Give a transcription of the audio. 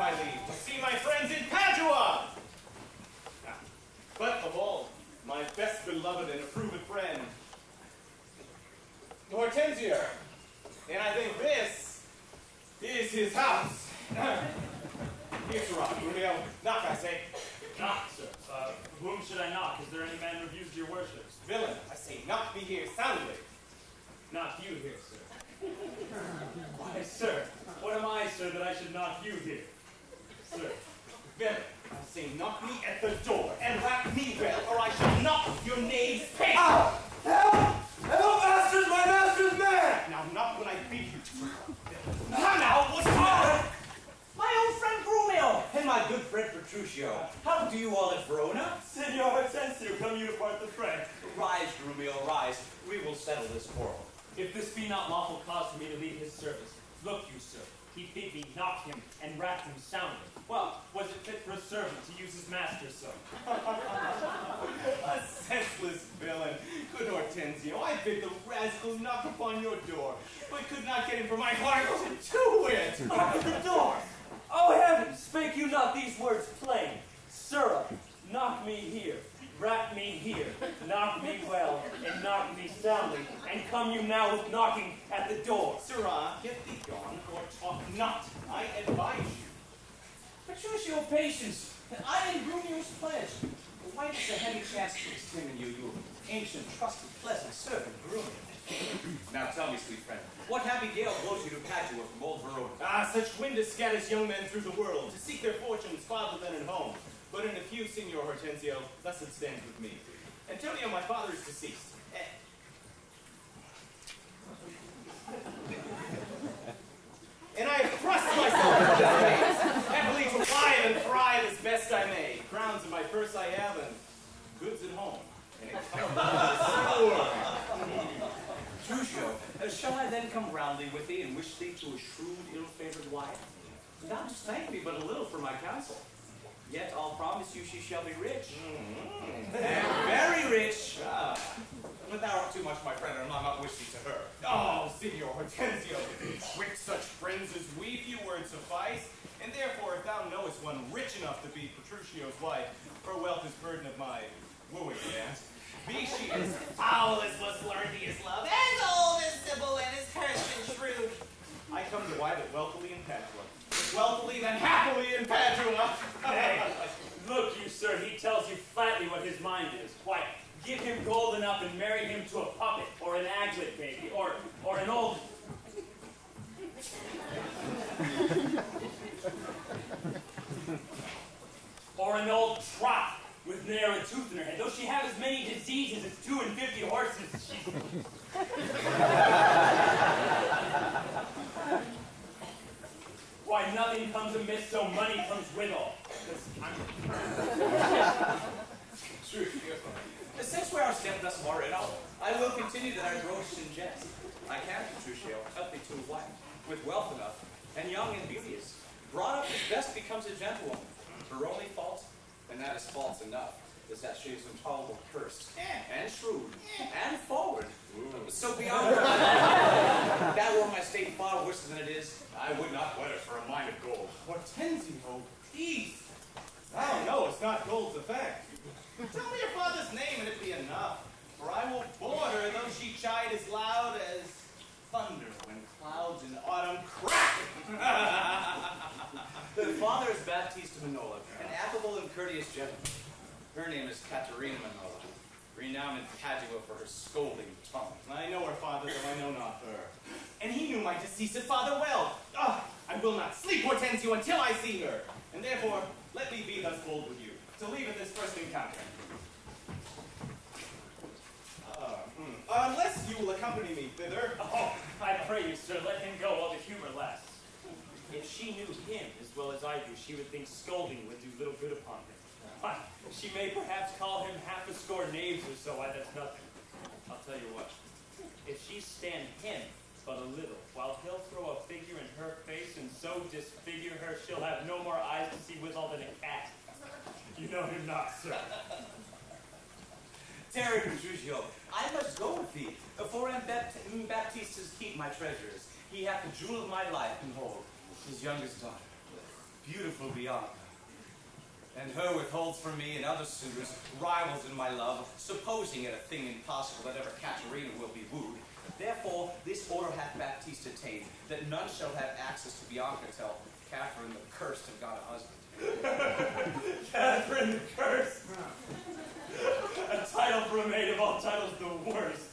my leave to see my friends in Padua. But of all, my best beloved and approved friend, Hortensio. And I think this is his house. Here's the rock, Grumio. Knock, I say. Knock, sir. Whom should I knock? Is there any man refused your worships? Villain, I say, knock me here soundly. Knock you here, sir. Why, sir, what am I, sir, that I should knock you here? Sir. Villain, I say, knock me at the door and rap me well, or I shall knock your knave's pate. Ow! Help! Help, masters! My master's mad! Now, not when I beat you. Now, what's wrong? My old friend Grumio and my good friend Petruchio. How do you all at Verona? Signor Hortensio, come you to part the fray. Rise, Grumio, rise. We will settle this quarrel. If this be not lawful cause for me to leave his service, look you, sir, he bid me knock him and rap him soundly. Well, was it fit for a servant to use his master so? A senseless villain. Good Hortensio, I bid the rascal knock upon your door, but could not get him from my heart to it. Knock at the door! Oh heavens, spake you not these words plain? Sirrah, knock me here, rap me here, knock me well, and knock me soundly, and come you now with knocking at the door. Sirrah, get thee gone, or talk not. I advise you. Petruchio, patience. I am Grumio's pledge. Why does the heavy chance to extend in you, you ancient, trusted, pleasant servant, Grumio? Now tell me, sweet friend, what happy gale blows you to Padua from old Verona? Ah, such wind as scatters young men through the world, to seek their fortunes farther than at home. But in a few, Signor Hortensio, thus it stands with me. Antonio, my father, is deceased. And I have thrust myself into this maze, happily to live and thrive as best I may. Crowns in my purse I have, and goods at home. And it Petruchio, shall I then come roundly with thee and wish thee to a shrewd, ill-favored wife? Thou dost thank me but a little for my counsel. Yet I'll promise you she shall be rich. And very rich. But thou art too much my friend, and I'll not wish thee to her. Oh, Signor Hortensio, with such friends as we, few words suffice. And therefore, if thou knowest one rich enough to be Petruchio's wife, her wealth is burden of my wooing, yes? Be she as foul as must learn thee his love, as old as Sybil and as cursed and shrewd. I come to wive it wealthily in Padua. Wealthily than happily in Padua. Hey, look you, sir, he tells you flatly what his mind is. Why, give him gold enough and marry him to a puppet, or an aglet baby, or an old... or an old trot with ne'er a tooth in her head. Though she have as many diseases as 52 horses, she's... Why, nothing comes amiss, so money comes withal. True. Since we are stepped thus far in, I will continue that I roast in jest. I can, Petruchio, help thee to a wife, with wealth enough, and young and beauteous, brought up as best becomes a gentlewoman. Her only fault, and that is false enough, is that she is intolerable cursed, and shrewd, and forward. So beyond her, that were my state far worse than it is, I would not wed her for a mine of gold. Hortensio, peace. Oh, no, it's not gold's effect. Tell me your father's name and it be enough. For I will board her, though she chide as loud as thunder when clouds in autumn crack. The father is Baptista Manola, an affable and courteous gentleman. Her name is Caterina Manola, renowned in Padua for her scolding tongue. I know her father, though I know not her. And he knew my deceased father well. I will not sleep, Hortensio, until I see her. And therefore, let me be thus bold with you, to leave at this first encounter. Unless you will accompany me thither. Oh, I pray you, sir, let him go while the humor lasts. If she knew him as well as I do, she would think scolding would do little good upon him. Why, she may perhaps call him half a score knaves or so, why that's nothing. I'll tell you what, if she stand him but a little, while he'll throw a figure in her face and so disfigure her, she'll have no more eyes to see withal than a cat. You know him not, sir. Tarry, Petruchio, I must go with thee, for in Baptista's keep my treasures. He hath the jewel of my life, and hold, his youngest daughter. beautiful Bianca. And her withholds from me and other suitors, rivals in my love, supposing it a thing impossible that ever Caterina will be wooed. Therefore, this order hath Baptista tamed, that none shall have access to Bianca till Catherine the Cursed have got a husband. Catherine the Cursed! A title for a maid of all titles, the worst.